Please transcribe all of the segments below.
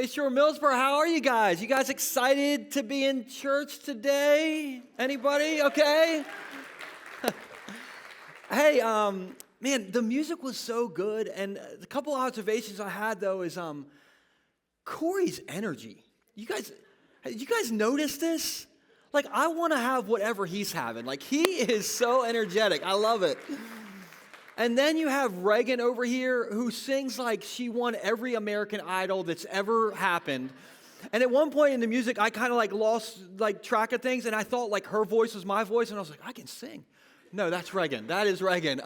Hey, Shore Millsboro, how are you guys? You guys excited to be in church today? Anybody? Okay. Hey, man, the music was so good, and a couple observations I had though is Corey's energy. Did you guys notice this? Like, I want to have whatever he's having. Like, he is so energetic. I love it. And then you have Reagan over here who sings like she won every American Idol that's ever happened. And at one point in the music, I kind of like lost like track of things, and I thought like her voice was my voice, and I was like, I can sing. No, that's Reagan. That is Reagan.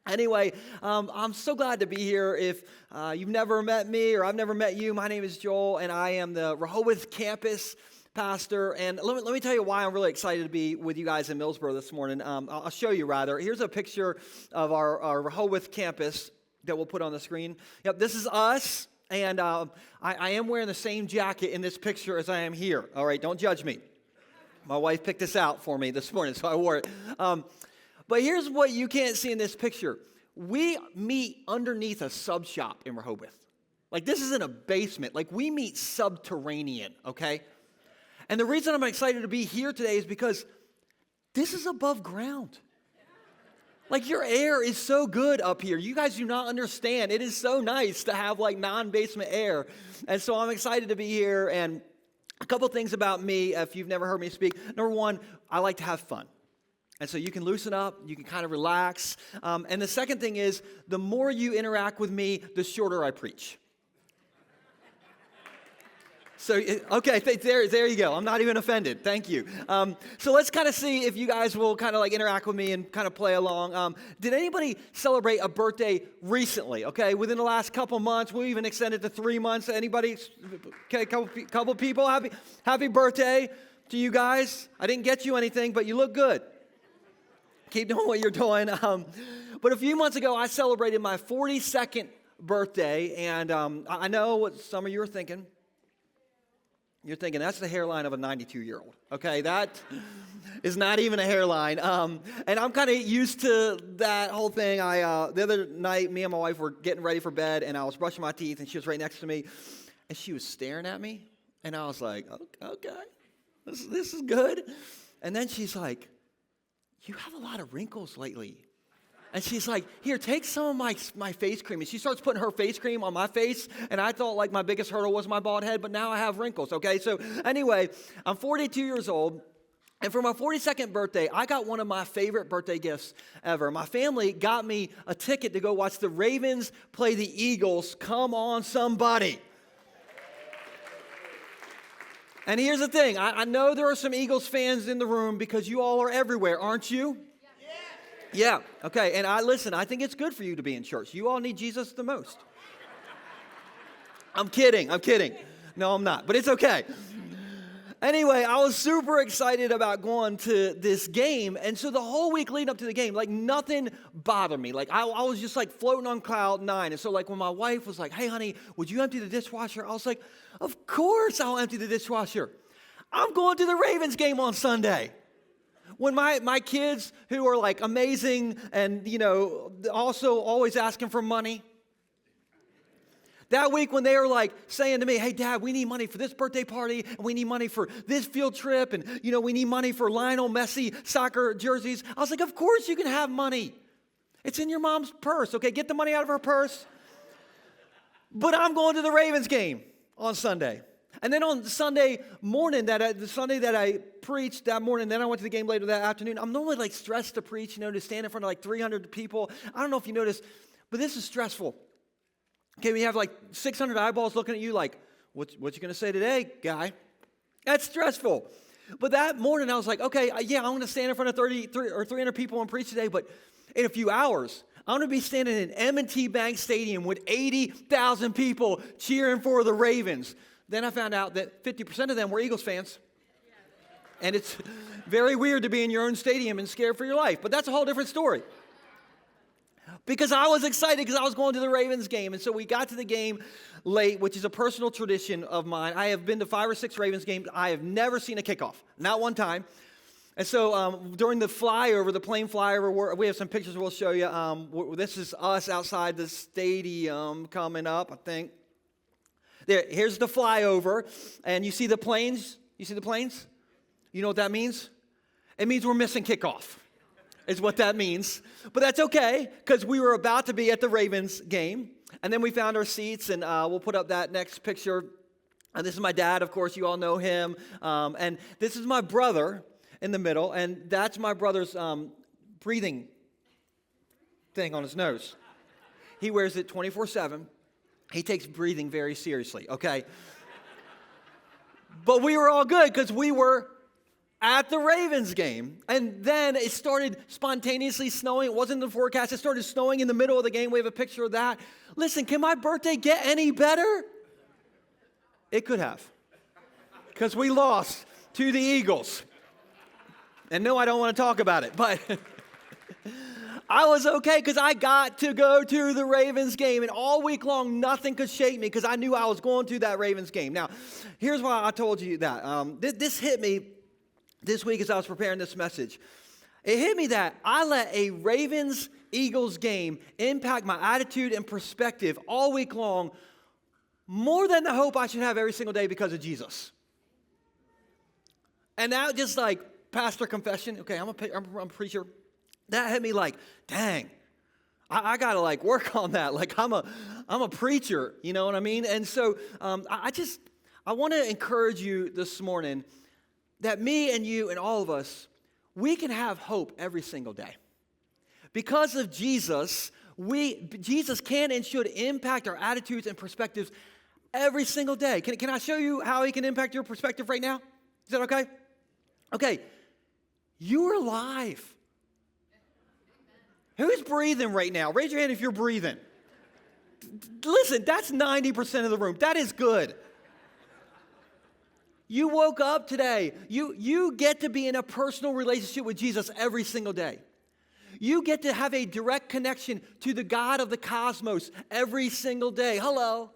Anyway, I'm so glad to be here. If you've never met me or I've never met you, my name is Joel, and I am the Rehoboth campus pastor. And let me tell you why I'm really excited to be with you guys in Millsboro this morning. I'll show you rather. Here's a picture of our Rehoboth campus that we'll put on the screen. Yep, this is us, and I am wearing the same jacket in this picture as I am here. All right, don't judge me. My wife picked this out for me this morning, so I wore it. But here's what you can't see in this picture. We meet underneath a sub shop in Rehoboth. Like, this isn't a basement. Like, we meet subterranean, okay? And the reason I'm excited to be here today is because this is above ground. Like, your air is so good up here. You guys do not understand. It is so nice to have, like, non-basement air. And so I'm excited to be here. And a couple things about me, if you've never heard me speak. Number one, I like to have fun. And so you can loosen up, you can kind of relax. And the second thing is, the more you interact with me, the shorter I preach. So, okay, there you go. I'm not even offended. Thank you. So let's kind of see if you guys will kind of like interact with me and kind of play along. Did anybody celebrate a birthday recently? Okay, within the last couple months, we even extended to 3 months. Anybody? Okay, couple people. Happy birthday to you guys. I didn't get you anything, but you look good. Keep doing what you're doing. But a few months ago, I celebrated my 42nd birthday, and I know what some of you are thinking. You're thinking, that's the hairline of a 92-year-old. Okay, that is not even a hairline. And I'm kind of used to that whole thing. The other night, me and my wife were getting ready for bed, and I was brushing my teeth, and she was right next to me, and she was staring at me, and I was like, okay, this is good. And then she's like, you have a lot of wrinkles lately. And she's like, here, take some of my face cream. And she starts putting her face cream on my face. And I thought like my biggest hurdle was my bald head, but now I have wrinkles, okay? So anyway, I'm 42 years old. And for my 42nd birthday, I got one of my favorite birthday gifts ever. My family got me a ticket to go watch the Ravens play the Eagles. Come on, somebody. And here's the thing. I know there are some Eagles fans in the room because you all are everywhere, aren't you? Yeah, okay, and I think it's good for you to be in church. You all need Jesus the most. I'm kidding. No, I'm not, but it's okay. Anyway, I was super excited about going to this game, and so the whole week leading up to the game, like nothing bothered me. Like I was just like floating on cloud nine, and so like when my wife was like, hey honey, would you empty the dishwasher? I was like, of course I'll empty the dishwasher. I'm going to the Ravens game on Sunday. When my kids who are like amazing and, you know, also always asking for money. That week when they were like saying to me, hey, Dad, we need money for this birthday party, and we need money for this field trip, and, you know, we need money for Lionel Messi soccer jerseys. I was like, of course you can have money. It's in your mom's purse, okay? Get the money out of her purse. But I'm going to the Ravens game on Sunday. And then on Sunday morning, the Sunday that I preached that morning, then I went to the game later that afternoon. I'm normally like stressed to preach, you know, to stand in front of like 300 people. I don't know if you noticed, but this is stressful. Okay, we have like 600 eyeballs looking at you like, what you going to say today, guy? That's stressful. But that morning I was like, okay, yeah, I'm going to stand in front of 33 or 300 people and preach today, but in a few hours, I'm going to be standing in M&T Bank Stadium with 80,000 people cheering for the Ravens. Then I found out that 50% of them were Eagles fans. And it's very weird to be in your own stadium and scared for your life. But that's a whole different story. Because I was excited because I was going to the Ravens game. And so we got to the game late, which is a personal tradition of mine. I have been to 5 or 6 Ravens games. I have never seen a kickoff. Not one time. And so during the plane flyover, we have some pictures we'll show you. This is us outside the stadium coming up, I think. Here's the flyover, and you see the planes? You see the planes? You know what that means? It means we're missing kickoff, is what that means. But that's okay, because we were about to be at the Ravens game, and then we found our seats, and we'll put up that next picture. And this is my dad, of course, you all know him. And this is my brother in the middle, and that's my brother's breathing thing on his nose. He wears it 24/7. He takes breathing very seriously, okay? But we were all good because we were at the Ravens game. And then it started spontaneously snowing. It wasn't in the forecast. It started snowing in the middle of the game. We have a picture of that. Listen, can my birthday get any better? It could have. Because we lost to the Eagles. And no, I don't want to talk about it, but I was okay because I got to go to the Ravens game, and all week long, nothing could shake me because I knew I was going to that Ravens game. Now, here's why I told you that. This hit me this week as I was preparing this message. It hit me that I let a Ravens-Eagles game impact my attitude and perspective all week long more than the hope I should have every single day because of Jesus. And that just like pastor confession, okay, I'm a preacher. That hit me like, dang, I got to like work on that. Like I'm a preacher, you know what I mean? And so I want to encourage you this morning that me and you and all of us, we can have hope every single day. Because of Jesus, Jesus can and should impact our attitudes and perspectives every single day. Can I show you how he can impact your perspective right now? Is that okay? Okay, you're alive. Who's breathing right now? Raise your hand if you're breathing. Listen, that's 90% of the room. That is good. You woke up today. You get to be in a personal relationship with Jesus every single day. You get to have a direct connection to the God of the cosmos every single day. Hello.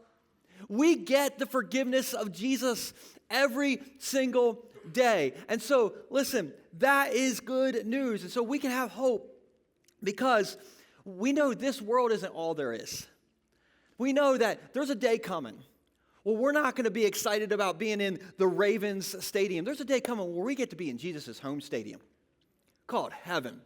We get the forgiveness of Jesus every single day. And so, listen, that is good news. And so we can have hope because we know this world isn't all there is. We know that there's a day coming. Well, we're not going to be excited about being in the Ravens stadium. There's a day coming where we get to be in Jesus' home stadium called heaven.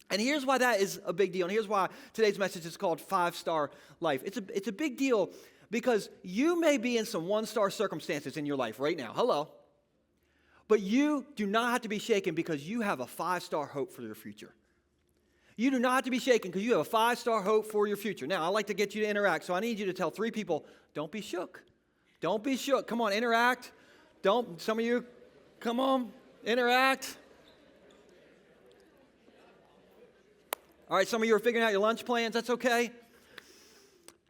And here's why that is a big deal. And here's why today's message is called 5-Star Life. It's a big deal because you may be in some 1-star circumstances in your life right now. Hello. But you do not have to be shaken because you have a 5-star hope for your future. You do not have to be shaken because you have a 5-star hope for your future. Now, I like to get you to interact, so I need you to tell 3 people, don't be shook. Don't be shook. Come on, interact. Some of you, come on, interact. All right, some of you are figuring out your lunch plans. That's okay.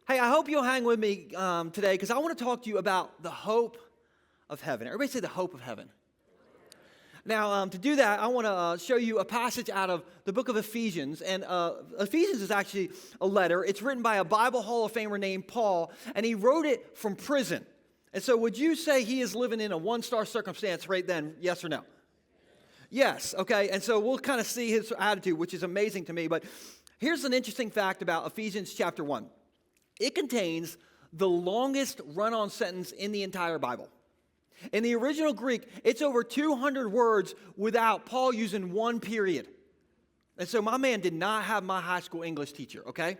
Hey, I hope you'll hang with me today because I want to talk to you about the hope of heaven. Everybody say the hope of heaven. Now, to do that, I want to show you a passage out of the book of Ephesians. And Ephesians is actually a letter. It's written by a Bible Hall of Famer named Paul, and he wrote it from prison. And so would you say he is living in a 1-star circumstance right then, yes or no? Yes, okay. And so we'll kind of see his attitude, which is amazing to me. But here's an interesting fact about Ephesians chapter 1. It contains the longest run-on sentence in the entire Bible. In the original Greek, it's over 200 words without Paul using one period. And so my man did not have my high school English teacher, okay?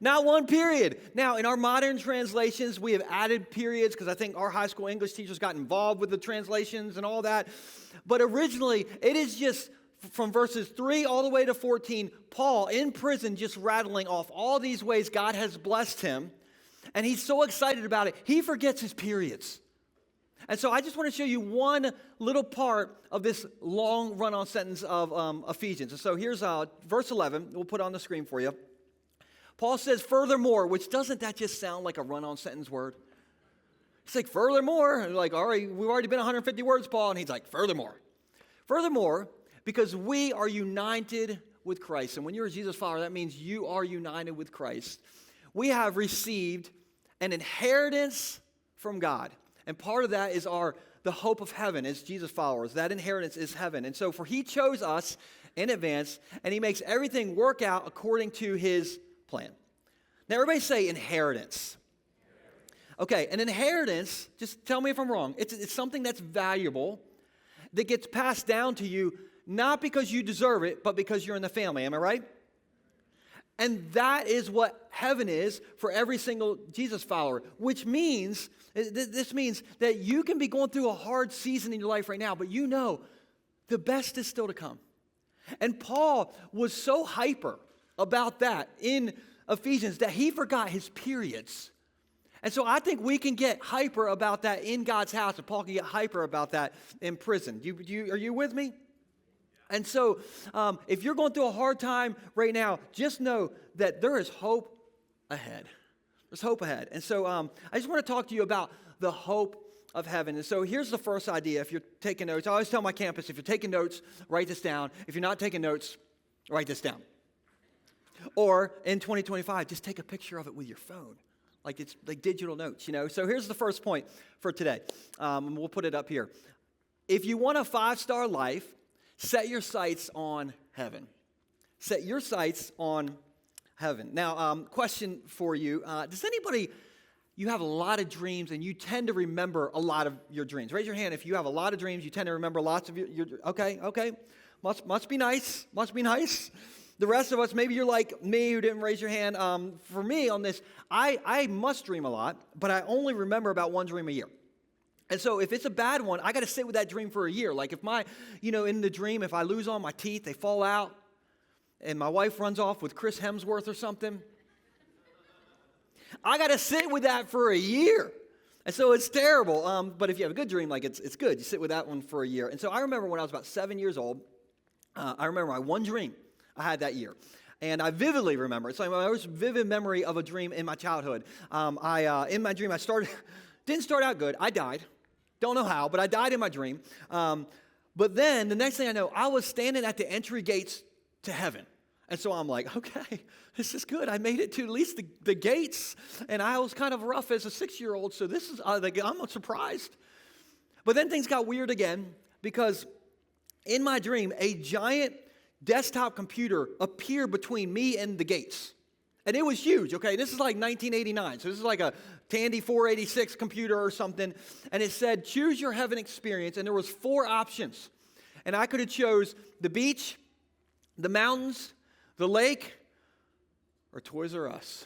Not one period. Now, in our modern translations, we have added periods because I think our high school English teachers got involved with the translations and all that. But originally, it is just from verses 3 all the way to 14, Paul in prison just rattling off all these ways God has blessed him. And he's so excited about it, he forgets his periods. And so I just want to show you one little part of this long run-on sentence of Ephesians. And so here's verse 11. We'll put it on the screen for you. Paul says, furthermore, which doesn't that just sound like a run-on sentence word? He's like, furthermore. And like, all right, we've already been 150 words, Paul. And he's like, furthermore. Furthermore, because we are united with Christ. And when you're a Jesus follower, that means you are united with Christ. We have received an inheritance from God. And part of that is the hope of heaven as Jesus followers. That inheritance is heaven. And so for he chose us in advance, and he makes everything work out according to his plan. Now everybody say inheritance. Okay, an inheritance, just tell me if I'm wrong, it's something that's valuable that gets passed down to you not because you deserve it, but because you're in the family. Am I right? And that is what heaven is for every single Jesus follower, which means, this means that you can be going through a hard season in your life right now, but you know the best is still to come. And Paul was so hyper about that in Ephesians that he forgot his periods. And so I think we can get hyper about that in God's house, and Paul can get hyper about that in prison. Are you with me? And so if you're going through a hard time right now, just know that there is hope ahead. There's hope ahead. And so I just want to talk to you about the hope of heaven. And so here's the first idea. If you're taking notes, I always tell my campus, if you're taking notes, write this down. If you're not taking notes, write this down. Or in 2025, just take a picture of it with your phone. Like it's like digital notes, you know. So here's the first point for today. And we'll put it up here. If you want a 5-star life, set your sights on heaven. Set your sights on heaven. Now, question for you. Does anybody, you have a lot of dreams and you tend to remember a lot of your dreams? Raise your hand if you have a lot of dreams, you tend to remember lots of your okay. Must be nice. Must be nice. The rest of us, maybe you're like me who didn't raise your hand. For me on this, I must dream a lot, but I only remember about one dream a year. And so if it's a bad one, I got to sit with that dream for a year. Like if in the dream, if I lose all my teeth, they fall out, and my wife runs off with Chris Hemsworth or something, I got to sit with that for a year. And so it's terrible. But if you have a good dream, like it's good. You sit with that one for a year. And so I remember when I was about 7 years old, I remember my one dream I had that year. And I vividly remember. It's like my most vivid memory of a dream in my childhood. In my dream, didn't start out good. I died. Don't know how, but I died in my dream. But then the next thing I know, I was standing at the entry gates to heaven. And so I'm like, okay, this is good. I made it to at least the gates. And I was kind of rough as a 6-year-old, so this is, I'm surprised. But then things got weird again because in my dream, a giant desktop computer appeared between me and the gates. And it was huge, okay? This is like 1989. So this is like a Tandy 486 computer or something. And it said, choose your heaven experience. And there was 4 options. And I could have chose the beach, the mountains, the lake, or Toys R Us.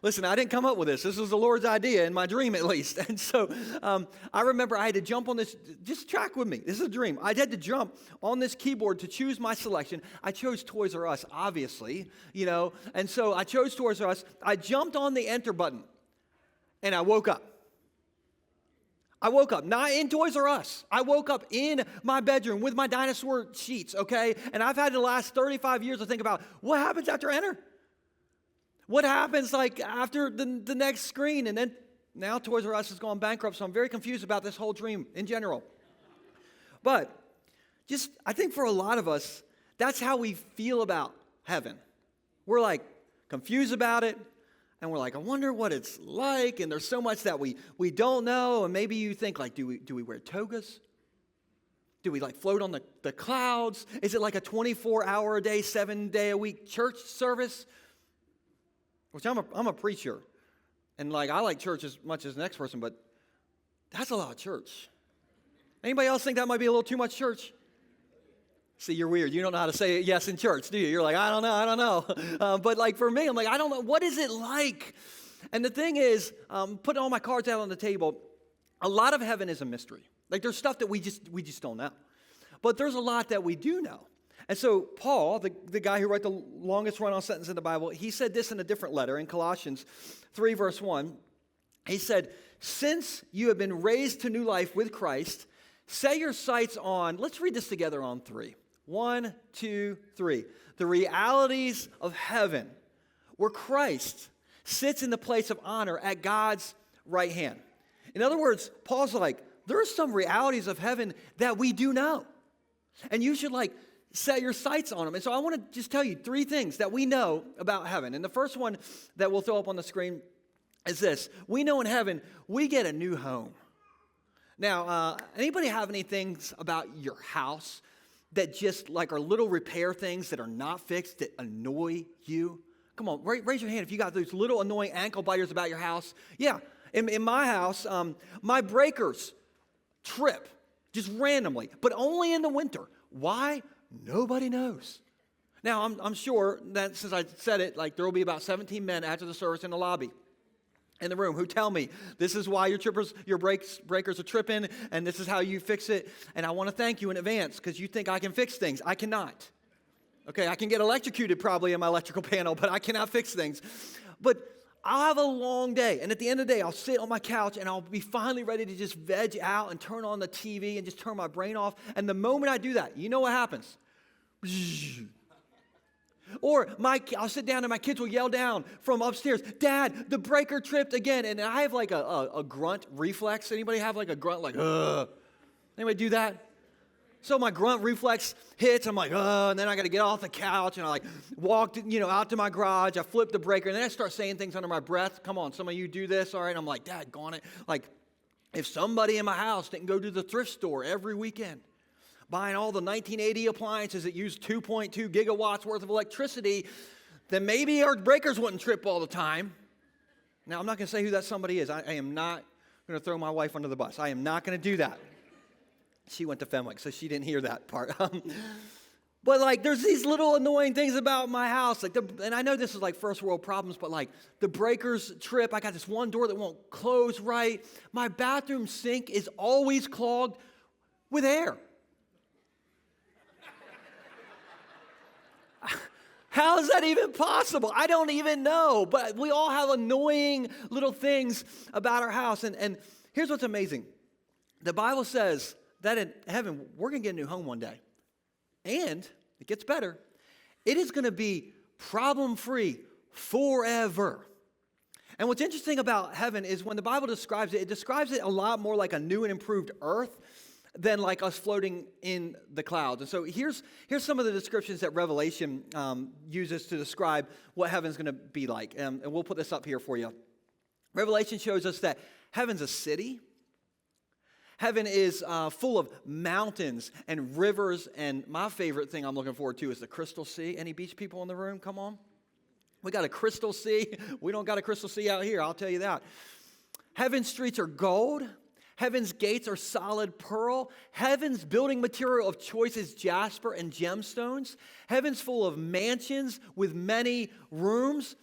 Listen, I didn't come up with this. This was the Lord's idea, in my dream at least. And so I remember I had to jump on this. Just track with me. This is a dream. I had to jump on this keyboard to choose my selection. I chose Toys R Us, obviously, And so I chose Toys R Us. I jumped on the enter button, and I woke up. I woke up, not in Toys R Us. I woke up in my bedroom with my dinosaur sheets, okay? And I've had the last 35 years to think about what happens after enter. What happens like after the next screen? And then now Toys R Us has gone bankrupt, so I'm very confused about this whole dream in general. But I think for a lot of us, that's how we feel about heaven. We're like confused about it, and we're like, I wonder what it's like, and there's so much that we don't know, and maybe you think like, do we wear togas? Do we like float on the clouds? Is it like a 24-hour-a-day, 7-day-a-week church service? Which I'm a preacher, and like I like church as much as the next person, but that's a lot of church. Anybody else think that might be a little too much church? See, you're weird. You don't know how to say yes in church, do you? You're like, I don't know. But like for me, I'm like, I don't know. What is it like? And the thing is, putting all my cards out on the table, a lot of heaven is a mystery. Like there's stuff that we just don't know. But there's a lot that we do know. And so Paul, the guy who wrote the longest run-on sentence in the Bible, he said this in a different letter in Colossians 3, verse 1. He said, since you have been raised to new life with Christ, set your sights on, let's read this together on 3. 1, 2, 3. The realities of heaven, where Christ sits in the place of honor at God's right hand. In other words, Paul's like, there are some realities of heaven that we do know. And you should set your sights on them. And so I want to just tell you 3 things that we know about heaven. And the first one that we'll throw up on the screen is this. We know in heaven, we get a new home. Now, anybody have any things about your house that just are little repair things that are not fixed that annoy you? Come on, raise your hand if you got those little annoying ankle biters about your house. Yeah, in my house, my breakers trip just randomly, but only in the winter. Why? Nobody knows. Now, I'm sure that since I said it, like there will be about 17 men after the service in the lobby, in the room, who tell me this is why your breakers are tripping, and this is how you fix it. And I want to thank you in advance because you think I can fix things. I cannot. Okay, I can get electrocuted probably in my electrical panel, but I cannot fix things. But I'll have a long day, and at the end of the day, I'll sit on my couch, and I'll be finally ready to just veg out and turn on the TV and just turn my brain off. And the moment I do that, you know what happens? Or I'll sit down and my kids will yell down from upstairs, Dad, the breaker tripped again. And I have like a grunt reflex. Anybody have like a grunt like, ugh? Anybody do that? So my grunt reflex hits, I'm like, and then I got to get off the couch, and I like walk, out to my garage, I flip the breaker, and then I start saying things under my breath. Come on, some of you do this, all right? I'm like, Dad, gone it. Like, if somebody in my house didn't go to the thrift store every weekend, buying all the 1980 appliances that use 2.2 gigawatts worth of electricity, then maybe our breakers wouldn't trip all the time. Now, I'm not going to say who that somebody is. I am not going to throw my wife under the bus. I am not going to do that. She went to Fenwick, so she didn't hear that part. But like, there's these little annoying things about my house. And I know this is like first world problems, but like the breakers trip. I got this one door that won't close right. My bathroom sink is always clogged with air. How is that even possible? I don't even know. But we all have annoying little things about our house. And here's what's amazing. The Bible says that in heaven, we're going to get a new home one day. And it gets better. It is going to be problem-free forever. And what's interesting about heaven is when the Bible describes it, it describes it a lot more like a new and improved earth than like us floating in the clouds. And so here's some of the descriptions that Revelation uses to describe what heaven's going to be like. And we'll put this up here for you. Revelation shows us that heaven's a city. Heaven is full of mountains and rivers, and my favorite thing I'm looking forward to is the crystal sea. Any beach people in the room? Come on. We got a crystal sea. We don't got a crystal sea out here, I'll tell you that. Heaven's streets are gold. Heaven's gates are solid pearl. Heaven's building material of choice is jasper and gemstones. Heaven's full of mansions with many rooms.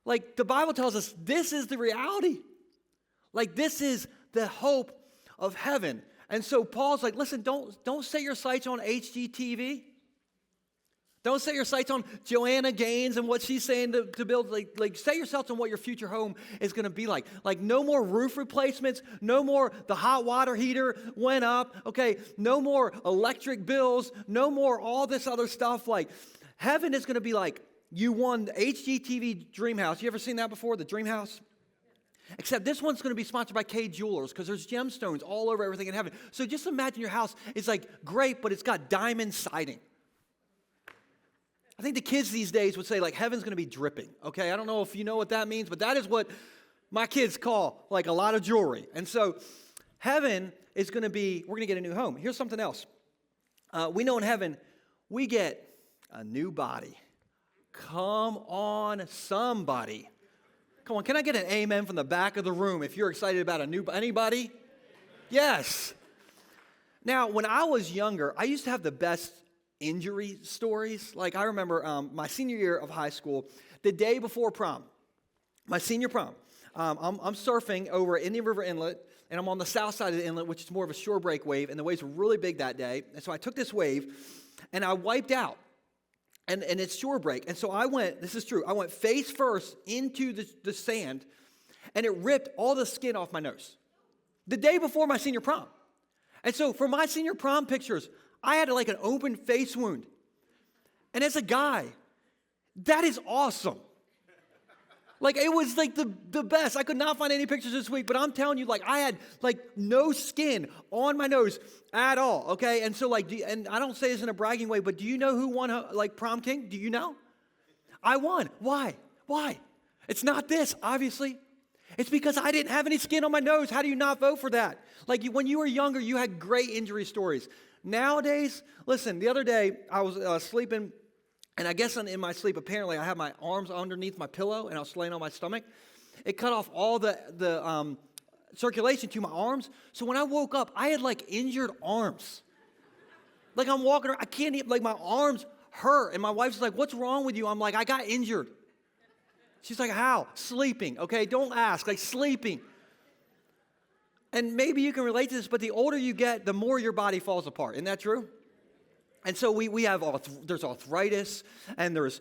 Like the Bible tells us, this is the reality. Like this is the hope of heaven. And so Paul's like, listen, don't set your sights on HGTV. Don't set your sights on Joanna Gaines and what she's saying to build. Like set your sights on what your future home is going to be like. Like no more roof replacements. No more the hot water heater went up. Okay, no more electric bills. No more all this other stuff. Like heaven is going to be like you won the HGTV Dream House. You ever seen that before, the Dream House? Except this one's going to be sponsored by K Jewelers because there's gemstones all over everything in heaven. So just imagine your house is like great, but it's got diamond siding. I think the kids these days would say like heaven's going to be dripping. Okay, I don't know if you know what that means, but that is what my kids call like a lot of jewelry. And so heaven is going to be, we're going to get a new home. Here's something else. We know in heaven we get a new body. Come on, somebody. Come on, can I get an amen from the back of the room if you're excited about anybody? Yes. Now, when I was younger, I used to have the best injury stories. Like I remember my senior year of high school, the day before prom, my senior prom, I'm surfing over at Indian River Inlet, and I'm on the south side of the inlet, which is more of a shore break wave, and the waves were really big that day. And so I took this wave, and I wiped out. And it's shore break. And so I went, this is true, I went face first into the sand, and it ripped all the skin off my nose. The day before my senior prom. And so for my senior prom pictures, I had like an open face wound. And as a guy, that is awesome. Like it was like the best. I could not find any pictures this week, but I'm telling you, like I had like no skin on my nose at all. Okay, and so like, and I don't say this in a bragging way, but do you know who won like prom king? Do you know? I won. Why? It's not this, obviously. It's because I didn't have any skin on my nose. How do you not vote for that? Like when you were younger, you had great injury stories. Nowadays, listen. The other day I was sleeping And I guess in my sleep, apparently I had my arms underneath my pillow and I was laying on my stomach. It cut off all the circulation to my arms. So when I woke up, I had like injured arms. Like I'm walking around, I can't even, like my arms hurt. And my wife's like, what's wrong with you? I'm like, I got injured. She's like, how? Sleeping, okay? Don't ask, like sleeping. And maybe you can relate to this, but the older you get, the more your body falls apart. Isn't that true? And so we have, there's arthritis, and there's,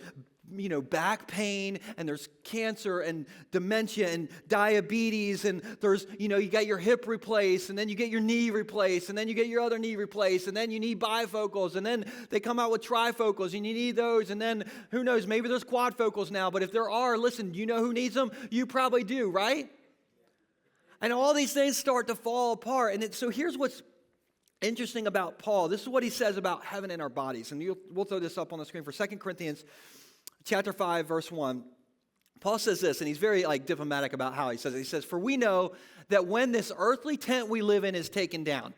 back pain, and there's cancer, and dementia, and diabetes, and there's, you got your hip replaced, and then you get your knee replaced, and then you get your other knee replaced, and then you need bifocals, and then they come out with trifocals, and you need those, and then, who knows, maybe there's quadfocals now, but if there are, listen, do you know who needs them? You probably do, right? And all these things start to fall apart, and so here's what's interesting about Paul. This is what he says about heaven and our bodies. And we'll throw this up on the screen for 2 Corinthians chapter 5, verse 1. Paul says this, and he's very diplomatic about how he says it. He says, for we know that when this earthly tent we live in is taken down,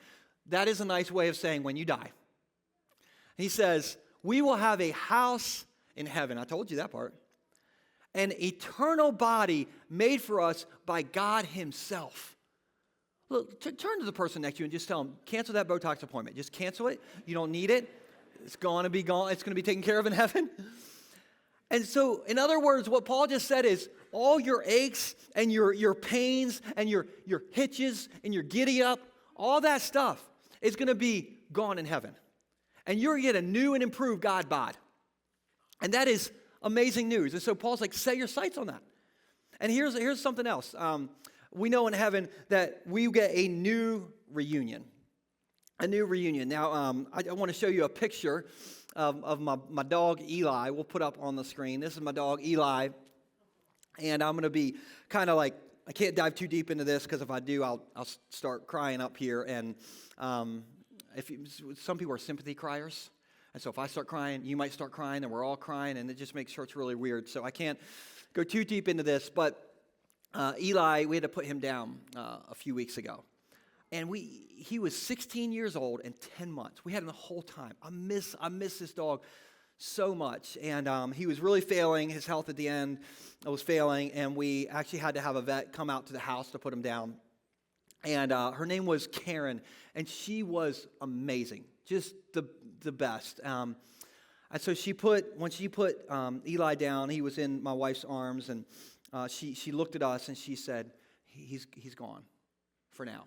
that is a nice way of saying when you die. He says, we will have a house in heaven. I told you that part. An eternal body made for us by God himself. Look, turn to the person next to you and just tell them, cancel that Botox appointment. Just cancel it. You don't need it. It's going to be gone. It's going to be taken care of in heaven. And so, in other words, what Paul just said is all your aches and your pains and your hitches and your giddy up, all that stuff is going to be gone in heaven. And you're going to get a new and improved God bod. And that is amazing news. And so Paul's like, set your sights on that. And here's something else. We know in heaven that we get a new reunion. A new reunion. Now, I want to show you a picture of my dog, Eli. We'll put up on the screen. This is my dog, Eli. And I'm going to be kind of like, I can't dive too deep into this because if I do, I'll start crying up here. And some people are sympathy criers. And so if I start crying, you might start crying, and we're all crying, and it just makes church really weird. So I can't go too deep into this, but Eli, we had to put him down a few weeks ago. And he was 16 years old and 10 months. We had him the whole time. I miss this dog so much. And he was really failing. His health at the end was failing. And we actually had to have a vet come out to the house to put him down. And her name was Karen. And she was amazing. Just the best. And so when she put Eli down, he was in my wife's arms, and she looked at us and she said, he's gone for now.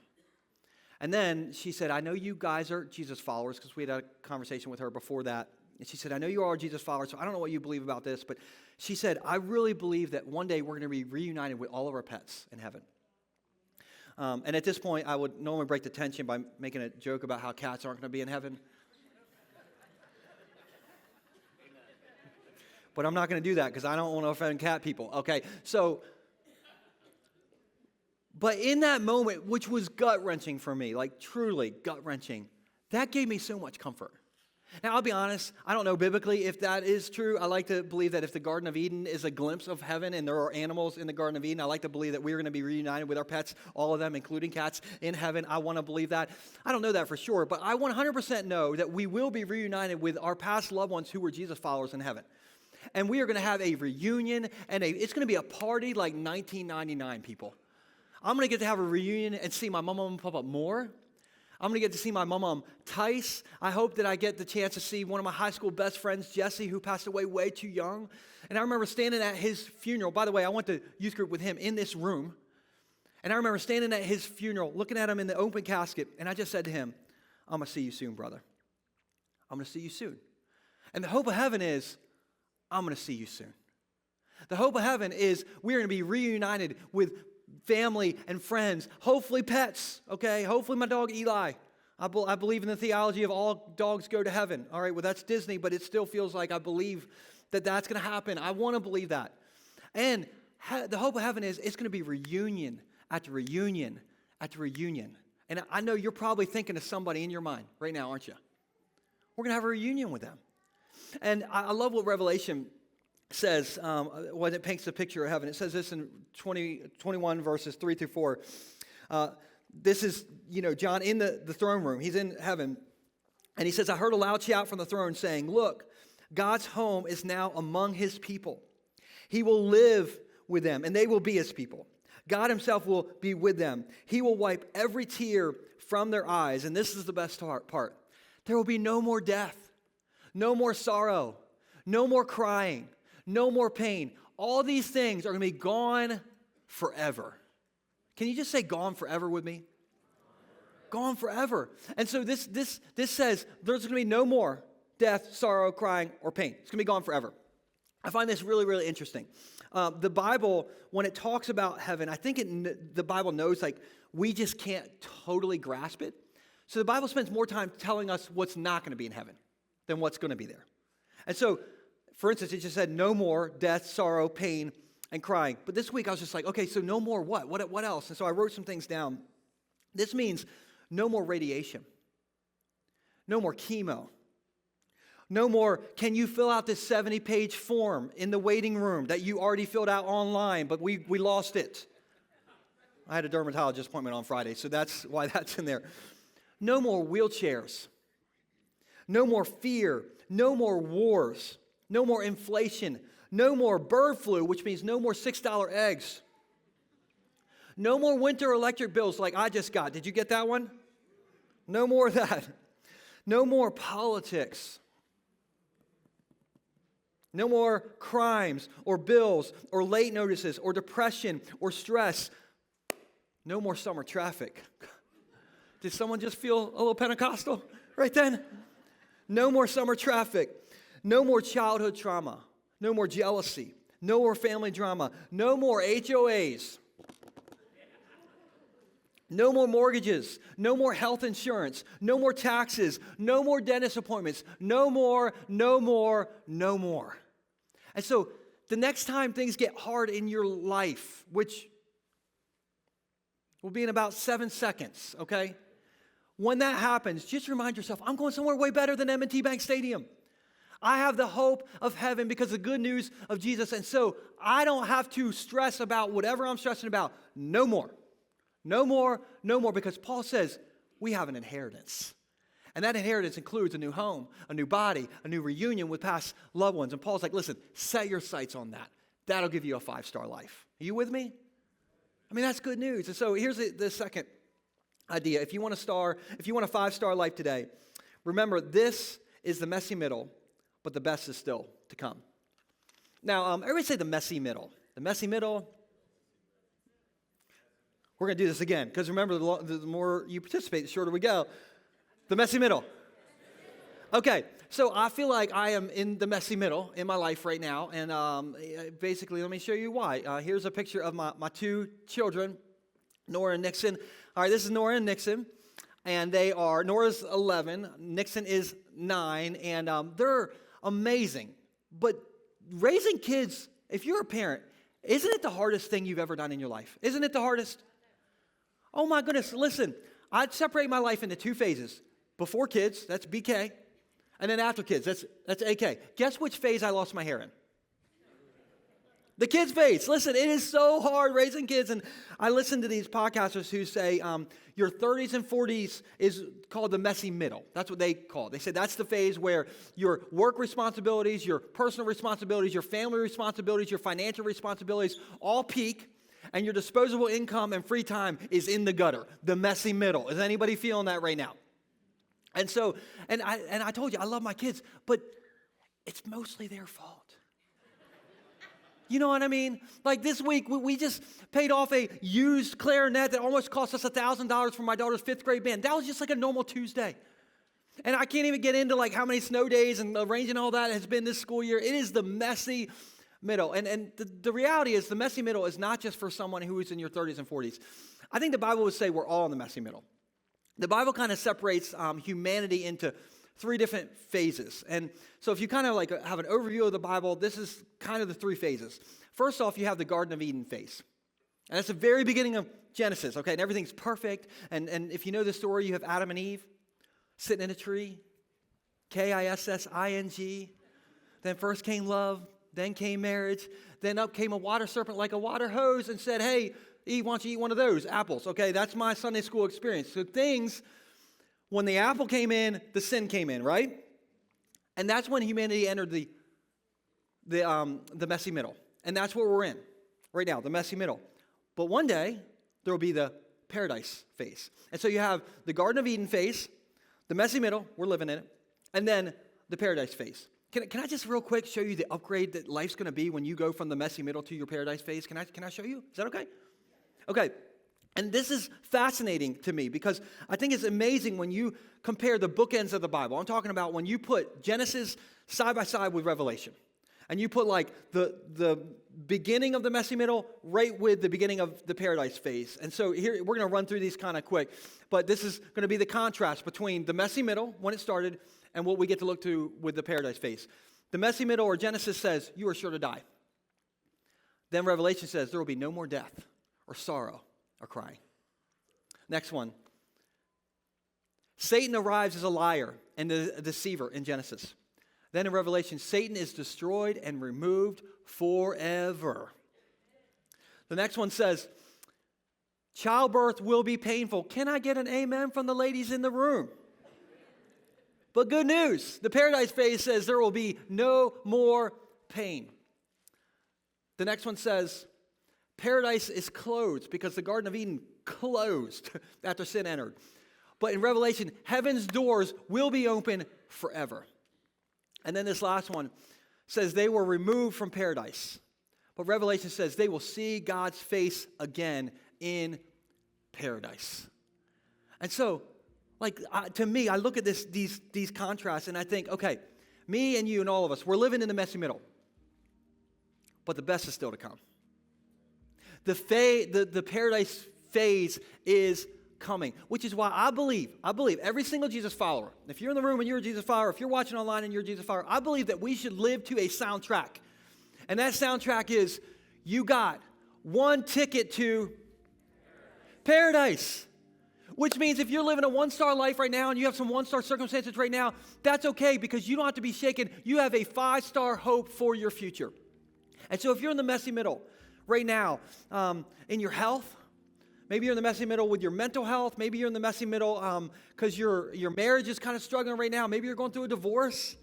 And then she said, I know you guys are Jesus followers, because we had a conversation with her before that. And she said, I know you are Jesus followers, so I don't know what you believe about this, but she said, I really believe that one day we're going to be reunited with all of our pets in heaven. And at this point, I would normally break the tension by making a joke about how cats aren't going to be in heaven. But I'm not going to do that because I don't want to offend cat people. Okay, so, but in that moment, which was gut-wrenching for me, like truly gut-wrenching, that gave me so much comfort. Now, I'll be honest, I don't know biblically if that is true. I like to believe that if the Garden of Eden is a glimpse of heaven and there are animals in the Garden of Eden, I like to believe that we're going to be reunited with our pets, all of them, including cats, in heaven. I want to believe that. I don't know that for sure, but I 100% know that we will be reunited with our past loved ones who were Jesus followers in heaven. And we are going to have a reunion, and it's going to be a party like 1999, people. I'm going to get to have a reunion and see my mom and papa more. I'm going to get to see my mom, Tice. I hope that I get the chance to see one of my high school best friends, Jesse, who passed away way too young. And I remember standing at his funeral. By the way, I went to youth group with him in this room. And I remember standing at his funeral, looking at him in the open casket, and I just said to him, I'm going to see you soon, brother. I'm going to see you soon. And the hope of heaven is, I'm going to see you soon. The hope of heaven is we're going to be reunited with family and friends, hopefully pets, okay? Hopefully my dog Eli. I believe in the theology of all dogs go to heaven. All right, well, that's Disney, but it still feels like I believe that that's going to happen. I want to believe that. And the hope of heaven is it's going to be reunion after reunion after reunion. And I know you're probably thinking of somebody in your mind right now, aren't you? We're going to have a reunion with them. And I love what Revelation says when it paints the picture of heaven. It says this in 21 verses 3 through 4. This is, John in the throne room. He's in heaven. And he says, I heard a loud shout from the throne saying, look, God's home is now among his people. He will live with them, and they will be his people. God himself will be with them. He will wipe every tear from their eyes. And this is the best part. There will be no more death, no more sorrow, no more crying, no more pain. All these things are going to be gone forever. Can you just say gone forever with me? Gone forever. And so this says there's going to be no more death, sorrow, crying, or pain. It's going to be gone forever. I find this really, really interesting. The Bible, when it talks about heaven, I think the Bible knows like we just can't totally grasp it. So the Bible spends more time telling us what's not going to be in heaven than what's going to be there. And so, for instance, it just said no more death, sorrow, pain, and crying. But this week I was just like, okay, so no more what? What else? And so I wrote some things down. This means no more radiation. No more chemo. No more, can you fill out this 70-page form in the waiting room that you already filled out online, but we lost it. I had a dermatologist appointment on Friday, so that's why that's in there. No more wheelchairs. No more fear. No more wars. No more inflation. No more bird flu, which means no more $6 eggs. No more winter electric bills like I just got. Did you get that one? No more of that. No more politics. No more crimes or bills or late notices or depression or stress. No more summer traffic. Did someone just feel a little Pentecostal right then? No more summer traffic. No more childhood trauma. No more jealousy. No more family drama. No more HOAs. No more mortgages. No more health insurance. No more taxes. No more dentist appointments. No more, no more, no more. And so the next time things get hard in your life, which will be in about 7 seconds, okay? When that happens, just remind yourself, I'm going somewhere way better than M&T Bank Stadium. I have the hope of heaven because of the good news of Jesus. And so I don't have to stress about whatever I'm stressing about. No more. No more, no more, because Paul says we have an inheritance. And that inheritance includes a new home, a new body, a new reunion with past loved ones. And Paul's like, listen, set your sights on that. That'll give you a 5-star life. Are you with me? I mean, that's good news. And so here's the second idea. If you want a 5-star life today, remember this is the messy middle, but the best is still to come. Now, everybody say the messy middle. The messy middle. We're going to do this again, because remember, the more you participate, the shorter we go. The messy middle. Okay, so I feel like I am in the messy middle in my life right now, and basically, let me show you why. Here's a picture of my two children, Nora and Nixon. All right, this is Nora and Nixon, and Nora's 11, Nixon is 9, and they're amazing. But raising kids, if you're a parent, isn't it the hardest thing you've ever done in your life? Isn't it the hardest? Oh my goodness, listen, I'd separate my life into 2 phases. Before kids, that's BK, and then after kids, that's AK. Guess which phase I lost my hair in? The kids phase. Listen, it is so hard raising kids, and I listen to these podcasters who say your 30s and 40s is called the messy middle. That's what they call it. They say that's the phase where your work responsibilities, your personal responsibilities, your family responsibilities, your financial responsibilities all peak, and your disposable income and free time is in the gutter, the messy middle. Is anybody feeling that right now? And so, and I told you, I love my kids, but it's mostly their fault. You know what I mean? Like this week, we just paid off a used clarinet that almost cost us $1,000 for my daughter's 5th grade band. That was just like a normal Tuesday. And I can't even get into like how many snow days and arranging all that has been this school year. It is the messy middle. And the reality is the messy middle is not just for someone who is in your 30s and 40s. I think the Bible would say we're all in the messy middle. The Bible kind of separates humanity into 3 different phases. And so if you kind of like have an overview of the Bible, this is kind of the 3 phases. First off, you have the Garden of Eden phase. And that's the very beginning of Genesis, okay? And everything's perfect. And if you know the story, you have Adam and Eve sitting in a tree. Kissing. Then first came love. Then came marriage. Then up came a water serpent like a water hose and said, hey, Eve, why don't you eat one of those apples? Okay, that's my Sunday school experience. So when the apple came in, the sin came in, right? And that's when humanity entered the messy middle. And that's what we're in right now, the messy middle. But one day, there will be the paradise phase. And so you have the Garden of Eden phase, the messy middle, we're living in it, and then the paradise phase. Can I just real quick show you the upgrade that life's going to be when you go from the messy middle to your paradise phase? Can I show you? Is that okay? Okay. And this is fascinating to me because I think it's amazing when you compare the bookends of the Bible. I'm talking about when you put Genesis side by side with Revelation. And you put like the beginning of the messy middle right with the beginning of the paradise phase. And so here, we're going to run through these kind of quick. But this is going to be the contrast between the messy middle, when it started, and what we get to look to with the paradise phase. The messy middle, or Genesis, says, you are sure to die. Then Revelation says, there will be no more death or sorrow or crying. Next one. Satan arrives as a liar and a deceiver in Genesis. Then in Revelation, Satan is destroyed and removed forever. The next one says, childbirth will be painful. Can I get an amen from the ladies in the room? But good news, the paradise phase says there will be no more pain. The next one says, paradise is closed because the Garden of Eden closed after sin entered. But in Revelation, heaven's doors will be open forever. And then this last one says they were removed from paradise. But Revelation says they will see God's face again in paradise. And so, to me, I look at these contrasts and I think, okay, me and you and all of us, we're living in the messy middle. But the best is still to come. The paradise phase is coming, which is why I believe every single Jesus follower, if you're in the room and you're a Jesus follower, if you're watching online and you're a Jesus follower, I believe that we should live to a soundtrack. And that soundtrack is, you got one ticket to paradise. Which means if you're living a one-star life right now and you have some one-star circumstances right now, that's okay because you don't have to be shaken. You have a 5-star hope for your future. And so if you're in the messy middle right now, in your health, maybe you're in the messy middle with your mental health. Maybe you're in the messy middle because your marriage is kind of struggling right now. Maybe you're going through a divorce.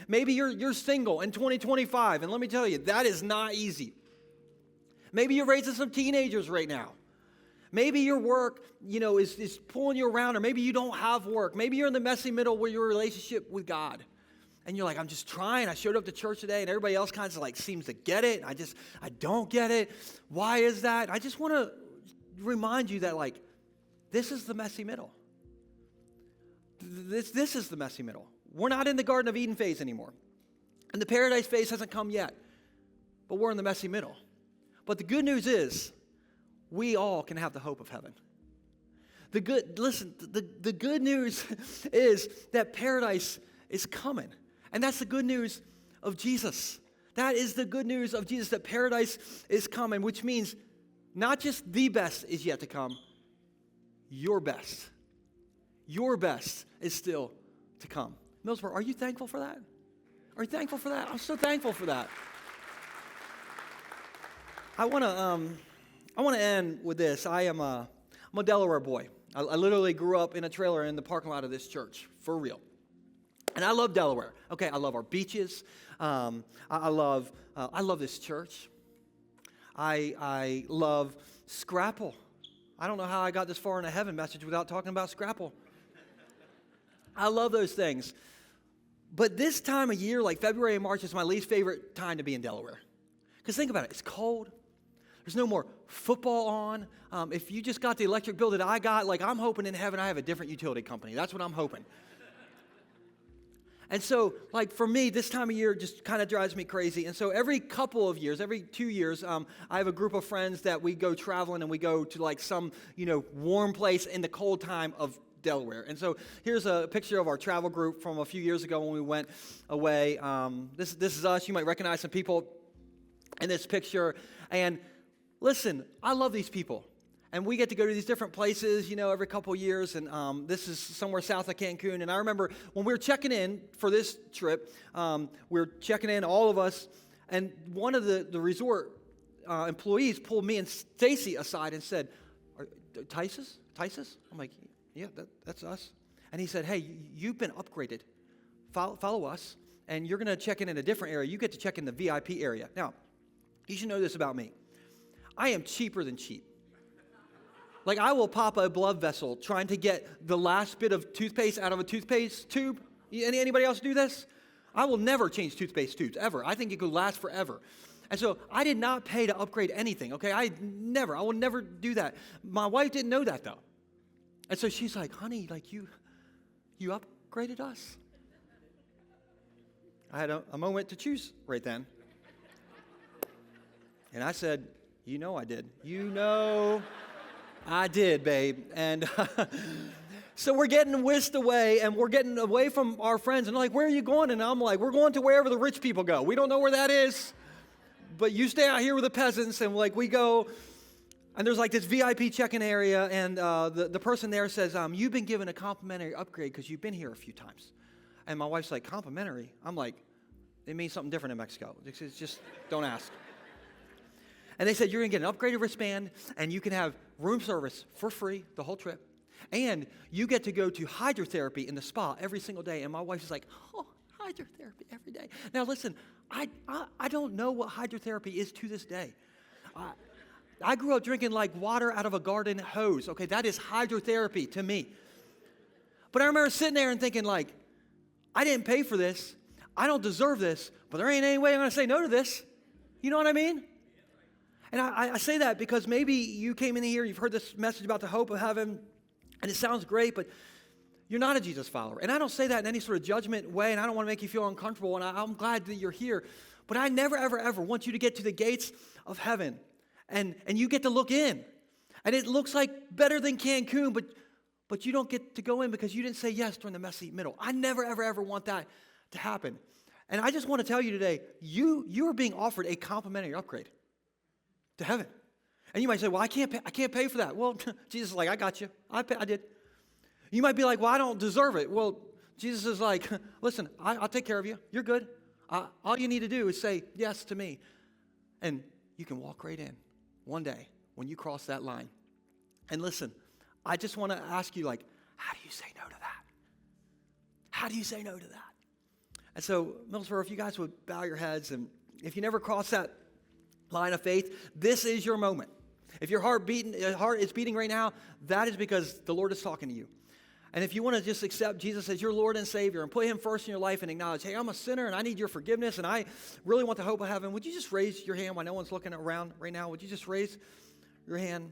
Maybe you're single in 2025. And let me tell you, that is not easy. Maybe you're raising some teenagers right now. Maybe your work, is pulling you around, or maybe you don't have work. Maybe you're in the messy middle with your relationship with God. And you're like, I'm just trying. I showed up to church today, and everybody else kind of seems to get it. I don't get it. Why is that? I just want to remind you that this is the messy middle. This is the messy middle. We're not in the Garden of Eden phase anymore. And the paradise phase hasn't come yet. But we're in the messy middle. But the good news is, we all can have the hope of heaven. The good news is that paradise is coming. And that's the good news of Jesus. That is the good news of Jesus, that paradise is coming, which means not just the best is yet to come, your best. Your best is still to come. Millsboro, are you thankful for that? Are you thankful for that? I'm so thankful for that. I want to end with this. I'm a Delaware boy. I literally grew up in a trailer in the parking lot of this church, for real. And I love Delaware. Okay, I love our beaches. I love this church. I love Scrapple. I don't know how I got this far in a heaven message without talking about Scrapple. I love those things. But this time of year, like February and March, is my least favorite time to be in Delaware. Because think about it. It's cold. There's no more football on. If you just got the electric bill that I got, I'm hoping in heaven I have a different utility company. That's what I'm hoping. And so, for me, this time of year just kind of drives me crazy. And so every couple of years, every 2 years, I have a group of friends that we go traveling and we go to some, warm place in the cold time of Delaware. And so here's a picture of our travel group from a few years ago when we went away. This is us. You might recognize some people in this picture. And listen, I love these people. And we get to go to these different places, every couple of years. And this is somewhere south of Cancun. And I remember when we were checking in for this trip, we were checking in, all of us. And one of the resort employees pulled me and Stacy aside and said, Tice's? I'm like, yeah, that's us. And he said, hey, you've been upgraded. Follow us. and you're going to check in a different area. You get to check in the VIP area. Now, you should know this about me. I am cheaper than cheap. Like, I will pop a blood vessel trying to get the last bit of toothpaste out of a toothpaste tube. Anybody else do this? I will never change toothpaste tubes, ever. I think it could last forever. And so I did not pay to upgrade anything, okay? I will never do that. My wife didn't know that, though. And so she's like, honey, like you upgraded us. I had a moment to choose right then. And I said, you know I did. You know I did, babe. And so we're getting whisked away, and we're getting away from our friends. And they're like, where are you going? And I'm like, we're going to wherever the rich people go. We don't know where that is, but you stay out here with the peasants. And like we go, and there's like this VIP check-in area, and the person there says, you've been given a complimentary upgrade because you've been here a few times. And my wife's like, complimentary? I'm like, it means something different in Mexico. It's just, don't ask. And they said, you're going to get an upgraded wristband, and you can have room service for free the whole trip. And you get to go to hydrotherapy in the spa every single day. And my wife is like, oh, hydrotherapy every day. Now, listen, I don't know what hydrotherapy is to this day. I grew up drinking like water out of a garden hose. Okay, that is hydrotherapy to me. But I remember sitting there and thinking like, I didn't pay for this. I don't deserve this, but there ain't any way I'm going to say no to this. You know what I mean? And I say that because maybe you came in here, you've heard this message about the hope of heaven, and it sounds great, but you're not a Jesus follower. And I don't say that in any sort of judgment way, and I don't want to make you feel uncomfortable, and I'm glad that you're here. But I never, ever, ever want you to get to the gates of heaven, and you get to look in. And it looks like better than Cancun, but you don't get to go in because you didn't say yes during the messy middle. I never, ever, ever want that to happen. And I just want to tell you today, you are being offered a complimentary upgrade to heaven. And you might say, well, I can't pay for that. Well, Jesus is like, I got you. I did. You might be like, well, I don't deserve it. Well, Jesus is like, listen, I'll take care of you. You're good. All you need to do is say yes to me. And you can walk right in one day when you cross that line. And listen, I just want to ask you, like, how do you say no to that? How do you say no to that? And so, Middlesbrough, if you guys would bow your heads, and if you never cross that line of faith, this is your moment. If your heart is beating right now, that is because the Lord is talking to you. And if you want to just accept Jesus as your Lord and Savior and put him first in your life and acknowledge, hey, I'm a sinner and I need your forgiveness and I really want the hope of heaven, would you just raise your hand while no one's looking around right now? Would you just raise your hand?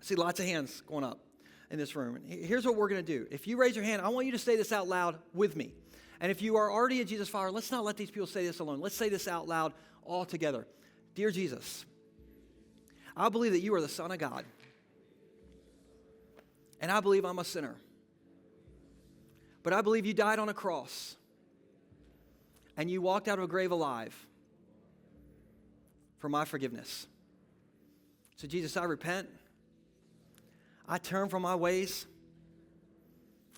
I see lots of hands going up in this room. And here's what we're going to do. If you raise your hand, I want you to say this out loud with me. And if you are already a Jesus follower, let's not let these people say this alone. Let's say this out loud all together. Dear Jesus, I believe that you are the Son of God. And I believe I'm a sinner. But I believe you died on a cross. And you walked out of a grave alive for my forgiveness. So Jesus, I repent. I turn from my ways.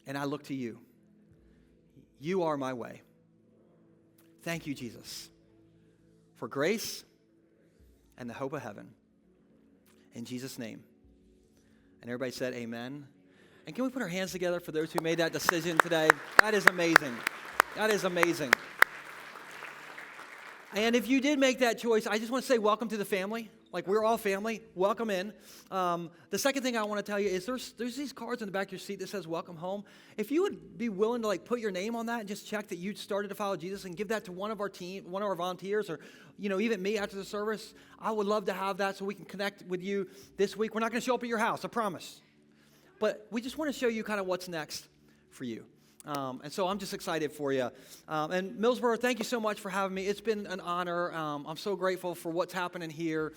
And I look to you. You are my way. Thank you, Jesus, for grace and the hope of heaven. In Jesus' name. And everybody said amen. And can we put our hands together for those who made that decision today? That is amazing. That is amazing. And if you did make that choice, I just want to say welcome to the family. Like, we're all family. Welcome in. The second thing I want to tell you is there's these cards in the back of your seat that says welcome home. If you would be willing to put your name on that and just check that you started to follow Jesus and give that to one of our team, one of our volunteers, or even me after the service, I would love to have that so we can connect with you this week. We're not going to show up at your house, I promise. But we just want to show you kind of what's next for you. And so I'm just excited for you. And Middlesbrough, thank you so much for having me. It's been an honor. I'm so grateful for what's happening here.